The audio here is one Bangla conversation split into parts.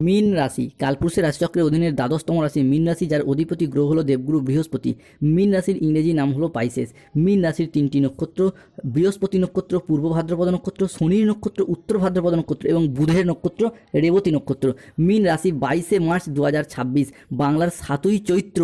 মীন রাশি কালপুরুষের রাশিচক্রের অধীনের দ্বাদশতম রাশি মীন রাশি, যার অধিপতি গ্রহ হলো দেবগুরু বৃহস্পতি। মীন রাশির ইংরেজি নাম হলো পাইসেস। মীন রাশির তিনটি নক্ষত্র: বৃহস্পতি নক্ষত্র পূর্ব ভাদ্রপদ নক্ষত্র, শনির নক্ষত্র উত্তর ভাদ্রপদ নক্ষত্র এবং বুধের নক্ষত্র রেবতী নক্ষত্র। মীন রাশি 22 মার্চ 2026 বাংলার 7ই চৈত্র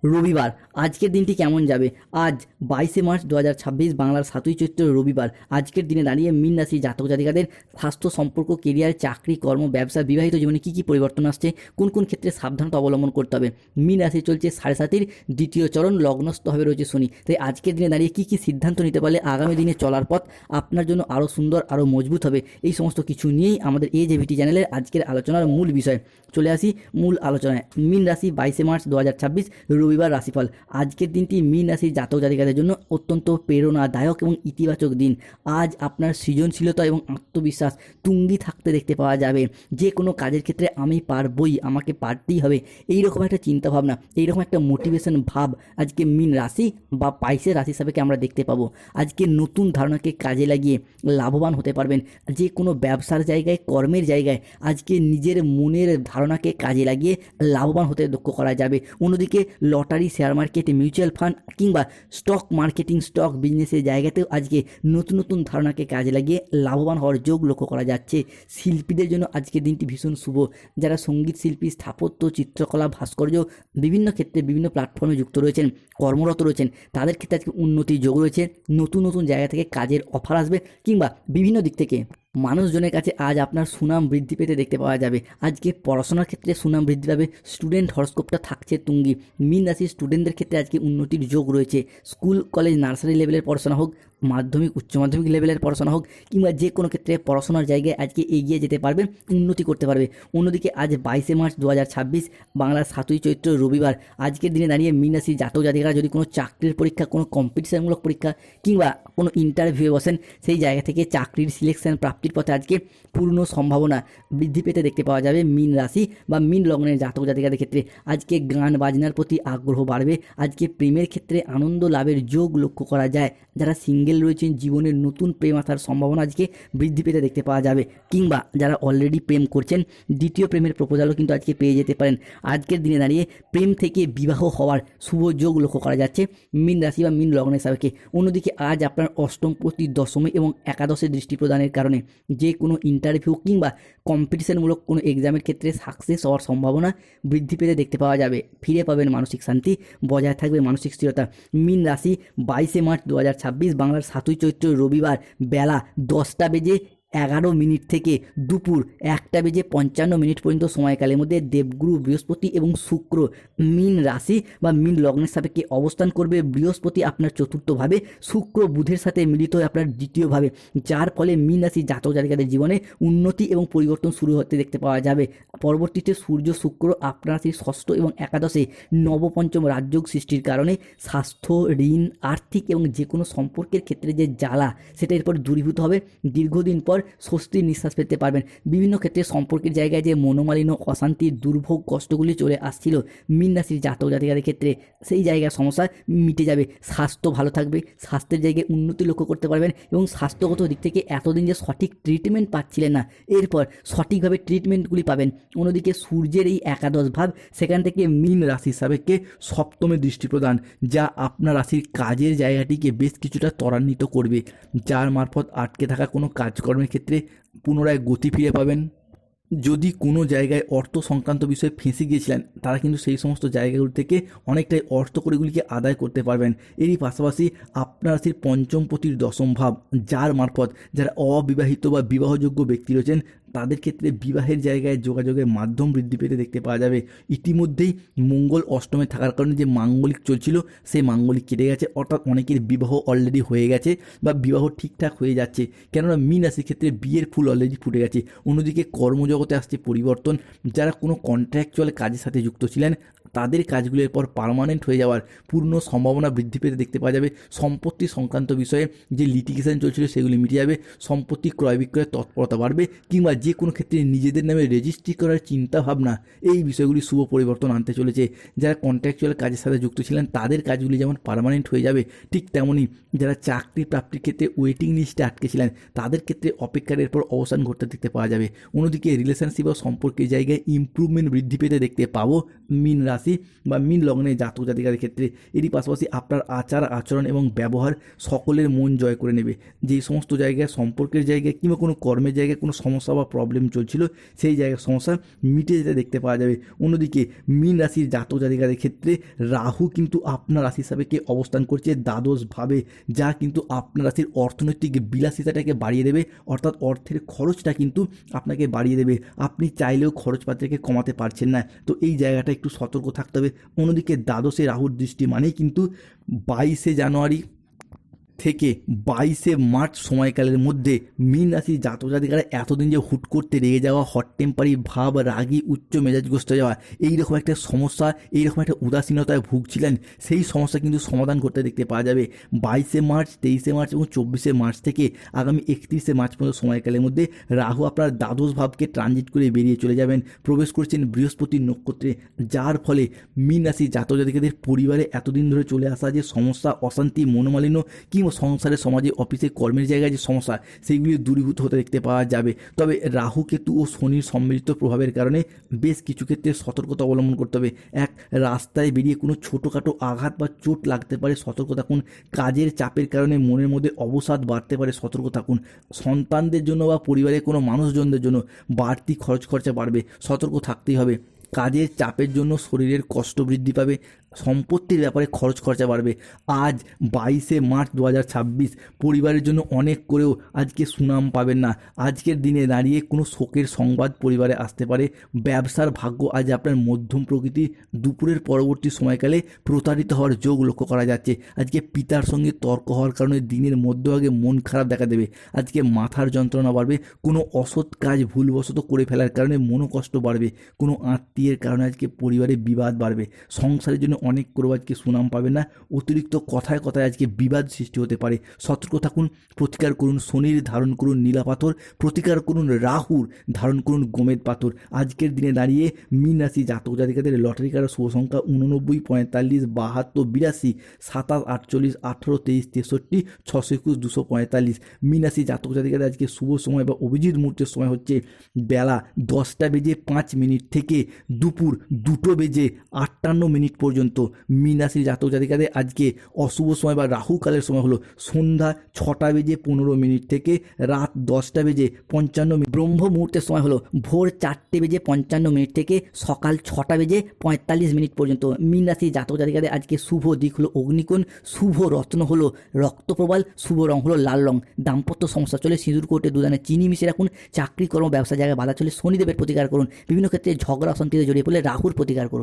রবিবার। আজকের দিনটি কেমন যাবে? আজ 22 মার্চ 2026 বাংলার 7ই চৈত্র রবিবার। আজকের দিনে দাঁড়িয়ে মীন রাশি জাতক জাতিকাদের স্বাস্থ্য, সম্পর্ক, কেরিয়ার, চাকরি, কর্ম, ব্যবসা, বিবাহিত জীবনে কী কী পরিবর্তন আসছে, কোন কোন ক্ষেত্রে সাবধানতা অবলম্বন করতে হবে। মীন রাশি চলছে 7.5 দ্বিতীয় চরণ, লগ্নস্থভাবে রয়েছে শনি। তাই আজকের দিনে দাঁড়িয়ে কী কী সিদ্ধান্ত নিতে পারলে আগামী দিনে চলার পথ আপনার জন্য আরও সুন্দর, আরও মজবুত হবে, এই সমস্ত কিছু নিয়েই আমাদের AJVT চ্যানেলের আজকের আলোচনার মূল বিষয়। চলে আসি মূল আলোচনায়। মীন রাশি 22 মার্চ 2026 রবিবার রাশিফল। আজকের দিনটি মীন রাশির জাতক জাতিকাদের জন্য অত্যন্ত প্রেরণাদায়ক এবং ইতিবাচক দিন। আজ আপনার সৃজনশীলতা এবং আত্মবিশ্বাস তুঙ্গি থাকতে দেখতে পাওয়া যাবে। যে কোনো কাজের ক্ষেত্রে আমি পারবই, আমাকে পারতেই হবে, এইরকম একটা চিন্তাভাবনা, এইরকম একটা মোটিভেশন ভাব আজকে মীন রাশি বা পাইসের রাশি হিসাবে আমরা দেখতে পাবো। আজকে নতুন ধারণাকে কাজে লাগিয়ে লাভবান হতে পারবেন। যে কোনো ব্যবসার জায়গায়, কর্মের জায়গায় আজকে নিজের মনের ধারণাকে কাজে লাগিয়ে লাভবান হতে দক্ষ করা যাবে। অন্যদিকে lottery, share market, mutual fund কিংবা স্টক মার্কেটিং, স্টক বিজনেসের জায়গাতেও আজকে নতুন নতুন ধারণাকে কাজে লাগিয়ে লাভবান হওয়ার যোগ লক্ষ্য করা যাচ্ছে। শিল্পীদের জন্য আজকের দিনটি ভীষণ শুভ। যারা সঙ্গীত শিল্পী, স্থাপত্য, চিত্রকলা, ভাস্কর্য বিভিন্ন ক্ষেত্রে বিভিন্ন প্ল্যাটফর্মে যুক্ত রয়েছেন, কর্মরত রয়েছেন, তাদের ক্ষেত্রে আজকে উন্নতির যোগ রয়েছে। নতুন নতুন জায়গা থেকে কাজের অফার আসবে কিংবা বিভিন্ন দিক থেকে মানুষজনের কাছে আজ আপনার সুনাম বৃদ্ধি পেতে দেখতে পাওয়া যাবে। আজকে পড়াশোনার ক্ষেত্রে সুনাম বৃদ্ধি পাবে। স্টুডেন্ট হরস্কোপটা থাকছে তুঙ্গি। মীন রাশির স্টুডেন্টদের ক্ষেত্রে আজকে উন্নতির যোগ রয়েছে। স্কুল, কলেজ, নার্সারি লেভেলের পড়াশোনা হোক, মাধ্যমিক, উচ্চ মাধ্যমিক লেভেলের পড়াশোনা হোক কিংবা যে কোনো ক্ষেত্রে পড়াশোনার জায়গায় আজকে এগিয়ে যেতে পারবে, উন্নতি করতে পারবে। অন্যদিকে আজ 22 মার্চ 2026 বাংলার 7ই চৈত্র রবিবার। আজকের দিনে দাঁড়িয়ে মীন রাশির জাতক জাতিকারা যদি কোনো চাকরির পরীক্ষা, কোনো কম্পিটিশনমূলক পরীক্ষা কিংবা কোনো ইন্টারভিউয়ে বসেন, সেই জায়গা থেকে চাকরির সিলেকশন প্রাপ্তির পথে আজকে পূর্ণ সম্ভাবনা বৃদ্ধি পেতে দেখতে পাওয়া যাবে মীন রাশি বা মীন লগ্নের জাতক জাতিকাদের ক্ষেত্রে। আজকে গান বাজনার প্রতি আগ্রহ বাড়বে। আজকে প্রেমের ক্ষেত্রে আনন্দ লাভের যোগ লক্ষ্য করা যায়। যারা সিঙ্গেল রয়েছেন, জীবনের নতুন প্রেম আসার সম্ভাবনা আজকে বৃদ্ধি পেতে দেখতে পাওয়া যাবে। কিংবা যারা অলরেডি প্রেম করছেন, দ্বিতীয় প্রেমের প্রপোজালও কিন্তু আজকে পেয়ে যেতে পারেন। আজকের দিনে দাঁড়িয়ে প্রেম থেকে বিবাহ হওয়ার শুভ যোগ লক্ষ্য করা যাচ্ছে মীন রাশি বা মীন লগ্নের সাপেক্ষে। অন্যদিকে আজ আপনার অষ্টমপতি, দশমী এবং একাদশের দৃষ্টি প্রদানের কারণে যে কোনো ইন্টারভিউ কিংবা কম্পিটিশনমূলক কোনো এক্সামের ক্ষেত্রে সাকসেস হওয়ার সম্ভাবনা বৃদ্ধি পেতে দেখতে পাওয়া যাবে। ফিরে পাবেন মানসিক শান্তি, বজায় থাকবে মানসিক স্থিরতা। মীন রাশি 22 মার্চ 2026 বাংলার 7ই চৈত্র রবিবার বেলা 10:11 থেকে দুপুর 1:55 পর্যন্ত সময়কালের মধ্যে দেবগুরু বৃহস্পতি এবং শুক্র মীন রাশি বা মীন লগ্নের সাপেক্ষে অবস্থান করবে। বৃহস্পতি আপনার চতুর্থভাবে, শুক্র বুধের সাথে মিলিত হয়ে আপনার দ্বিতীয়ভাবে, যার ফলে মীন রাশি জাতক জাতিকাদের জীবনে উন্নতি এবং পরিবর্তন শুরু হতে দেখতে পাওয়া যাবে। পরবর্তীতে সূর্য, শুক্র আপনার রাশির ষষ্ঠ এবং একাদশে নবপঞ্চম রাজযোগ সৃষ্টির কারণে স্বাস্থ্য, ঋণ, আর্থিক এবং যে কোনো সম্পর্কের ক্ষেত্রে যে জ্বালা, সেটা এরপর দূরীভূত হবে। দীর্ঘদিন পর স্বস্তির নিঃশ্বাস ফেলতে পারবেন। বিভিন্ন ক্ষেত্রে সম্পর্কের জায়গায় যে মনোমালিন্য, অশান্তি, দুর্ভোগ, কষ্টগুলি চলে আসছিল মীন রাশির জাতক জাতিকাদের ক্ষেত্রে, সেই জায়গার সমস্যা মিটে যাবে। স্বাস্থ্য ভালো থাকবে, স্বাস্থ্যের জায়গায় উন্নতি লক্ষ্য করতে পারবেন এবং স্বাস্থ্যগত দিক থেকে এতদিন যে সঠিক ট্রিটমেন্ট পাচ্ছিলেন না, এরপর সঠিকভাবে ট্রিটমেন্টগুলি পাবেন। অন্যদিকে সূর্যের এই একাদশ ভাব, সেখান থেকে মীন রাশির সাপেক্ষে সপ্তমে দৃষ্টি প্রদান, যা আপনার রাশির কাজের জায়গাটিকে বেশ কিছুটা ত্বরান্বিত করবে, যার মারফত আটকে থাকা কোনো কাজকর্মের ক্ষেত্রে পুনরায় গতি ফিরে পাবেন। যদি কোনো জায়গায় অর্থ সংক্রান্ত বিষয়ে ফেঁসে গিয়েছিলেন, তারা কিন্তু সেই সমস্ত জায়গাগুলি থেকে অনেকটাই অর্থকড়িগুলিকে আদায় করতে পারবেন। এরই পাশাপাশি আপনার রাশির পঞ্চমপতির দশম ভাব, যার মারফত যারা অবিবাহিত বা বিবাহযোগ্য ব্যক্তি রয়েছেন, তাদের ক্ষেত্রে বিবাহের জায়গায় যোগাযোগের মাধ্যম বৃদ্ধি পেতে দেখতে পাওয়া যাবে। ইতিমধ্যেই মঙ্গল অষ্টমে থাকার কারণে যে মাঙ্গলিক চলছিল, সেই মাঙ্গলিক কেটে গেছে, অর্থাৎ অনেকের বিবাহ অলরেডি হয়ে গেছে বা বিবাহ ঠিকঠাক হয়ে যাচ্ছে, কেননা মীন রাশির ক্ষেত্রে বিয়ের ফুল অলরেডি ফুটে গেছে। অন্যদিকে কর্মজগতে আসছে পরিবর্তন। যারা কোনো কন্ট্রাকচুয়াল কাজের সাথে যুক্ত ছিলেন, তাদের কাজগুলো এরপর পার্মানেন্ট হয়ে যাওয়ার পূর্ণ সম্ভাবনা বৃদ্ধি পেতে দেখতে পাওয়া যাবে। সম্পত্তি সংক্রান্ত বিষয়ে যে লিটিগেশন চলছিল সেগুলি মিটে যাবে, সম্পত্তি ক্রয় বিক্রয়ের তৎপরতা বাড়বে, কিংবা যে কোনো ক্ষেত্রে নিজেদের নামে রেজিস্ট্রি করার চিন্তাভাবনা, এই বিষয়গুলি শুভ পরিবর্তন আনতে চলেছে। যারা কন্ট্রাকচুয়াল কাজের সাথে যুক্ত ছিলেন তাদের কাজগুলি যেমন পার্মানেন্ট হয়ে যাবে, ঠিক তেমনই যারা চাকরি প্রাপ্তির ক্ষেত্রে ওয়েটিং লিস্টে আটকে ছিলেন তাদের ক্ষেত্রে অপেক্ষার এরপর অবসান ঘটতে দেখতে পাওয়া যাবে। অন্যদিকে রিলেশনশিপ ও সম্পর্কের জায়গায় ইমপ্রুভমেন্ট বৃদ্ধি পেতে দেখতে পাবো মীন রাশি বা মীন লগ্নের জাতক জাতিকাদের ক্ষেত্রে। এরই পাশাপাশি আপনার আচার আচরণ এবং ব্যবহার সকলের মন জয় করে নেবে। যেই সমস্ত জায়গায় সম্পর্কের জায়গায় কিংবা কোনো কর্মের জায়গায় কোনো সমস্যা বা প্রবলেম চলছিল সেই জায়গার সমস্যা মিটে যেতে দেখতে পাওয়া যাবে। অন্যদিকে মীন রাশির জাতক জাতিকাদের ক্ষেত্রে রাহু কিন্তু আপনার রাশি সাপেক্ষে অবস্থান করছে দ্বাদশভাবে, যা কিন্তু আপনার রাশির অর্থনৈতিক বিলাসিতাটাকে বাড়িয়ে দেবে, অর্থাৎ অর্থের খরচটা কিন্তু আপনাকে বাড়িয়ে দেবে। আপনি চাইলেও খরচপাতিকে কমাতে পারছেন না, তো এই জায়গাটা একটু সতর্ক থাকতে হবে। অন্যদিকে দ্বাদশে রাহুর দৃষ্টি মানেই কিন্তু 22শে জানুয়ারি থেকে 22শে মার্চ সময়কালের মধ্যে মীন রাশি জাতক জাতিকারা এতদিন যে হুট করতে রেগে যাওয়া, হট টেম্পারি ভাব, রাগী, উচ্চ মেজাজগ্রস্ত যাওয়া, এইরকম একটা সমস্যা, এইরকম একটা উদাসীনতায় ভুগছিলেন, সেই সমস্যা কিন্তু সমাধান করতে দেখতে পাওয়া যাবে 22শে মার্চ, 23শে মার্চ এবং 24শে মার্চ থেকে আগামী 31শে মার্চ পর্যন্ত সময়কালের মধ্যে রাহু আপনার দ্বাদশ ভাবকে ট্রানজিট করে বেরিয়ে চলে যাবেন, প্রবেশ করছেন বৃহস্পতির নক্ষত্রে, যার ফলে মীন রাশি জাতক জাতিকাদের পরিবারে এতদিন ধরে চলে আসা যে সমস্যা, অশান্তি, মনোমালিন্য কিংবা সংসারে, সমাজে, অফিসে, কর্মের জায়গায় যে সমস্যা সেইগুলি দূরীভূত হতে দেখতে পাওয়া যাবে। তবে রাহু, কেতু ও শনির সম্মিলিত প্রভাবের কারণে বেশ কিছু ক্ষেত্রে সতর্কতা অবলম্বন করতে হবে। এক, রাস্তায় বেরিয়ে কোনো ছোটোখাটো আঘাত বা চোট লাগতে পারে, সতর্ক থাকুন। কাজের চাপের কারণে মনের মধ্যে অবসাদ বাড়তে পারে, সতর্ক থাকুন। সন্তানদের জন্য বা পরিবারের কোনো মানুষজনদের জন্য বাড়তি খরচা বাড়বে, সতর্ক থাকতেই হবে। কাজের চাপের জন্য শরীরের কষ্ট বৃদ্ধি পাবে, সম্পত্তির ব্যাপারে খরচা বাড়বে। আজ 22শে মার্চ 2026 পরিবারের জন্য অনেক করেও আজকে সুনাম পাবেন না। আজকের দিনে দাঁড়িয়ে কোনো শোকের সংবাদ পরিবারে আসতে পারে। ব্যবসার ভাগ্য আজ আপনার মধ্যম প্রকৃতি। দুপুরের পরবর্তী সময়কালে প্রতারিত হওয়ার যোগ লক্ষ্য করা যাচ্ছে। আজকে পিতার সঙ্গে তর্ক হওয়ার কারণে দিনের মধ্যভাগে মন খারাপ দেখা দেবে। আজকে মাথার যন্ত্রণা বাড়বে। কোনো অসৎ কাজ ভুলবশত করে ফেলার কারণে মনোকষ্ট বাড়বে। কোনো আত্মীয়ের কারণে আজকে পরিবারে বিবাদ বাড়বে। সংসারের জন্য অনেক করেও আজকে সুনাম পাবে না। অতিরিক্ত কথায় আজকে বিবাদ সৃষ্টি হতে পারে, সতর্ক থাকুন। প্রতিকার করুন শনির, ধারণ করুন নীলা পাথর। প্রতিকার করুন রাহুর, ধারণ করুন গোমেদ পাথর। আজকের দিনে দাঁড়িয়ে মীন রাশি জাতক জাতিকাদের লটারি কাটার শুভ সংখ্যা 89, 45, 72, 82, 27, 48, 18, 23, 63, 621, 245। মীন রাশি জাতক জাতিকাদের আজকে শুভ সময় বা অভিজিৎ মুহূর্তের সময় হচ্ছে বেলা 10টা বেজে 5 মিনিট থেকে দুপুর 2টো বেজে 58 মিনিট পর্যন্ত। মীন রাশির জাতক জাতিকাদের আজকে অশুভ সময় বা রাহুকালের সময় হলো সন্ধ্যা 6টা বেজে 15 মিনিট থেকে রাত 10টা বেজে 55 মিনিট। ব্রহ্ম মুহূর্তের সময় হলো ভোর 4টে বেজে 55 মিনিট থেকে সকাল 6টা বেজে 45 মিনিট পর্যন্ত। মীন রাশির জাতক জাতিকাদের আজকে শুভ দিক হলো অগ্নিকোণ, শুভ রত্ন হলো রক্তপ্রবাল, শুভ রং হলো লাল রং। দাম্পত্য সমস্যা চলে সিঁদুর কোটে দুদানে চিনি মিশিয়ে রাখুন। চাকরি কর্ম ব্যবসা জায়গায় বাধা চলে শনিদেবের প্রতিকার করুন। বিভিন্ন ক্ষেত্রে ঝগড়া অশান্তিতে জড়িয়ে পড়লে রাহুর প্রতিকার করুন।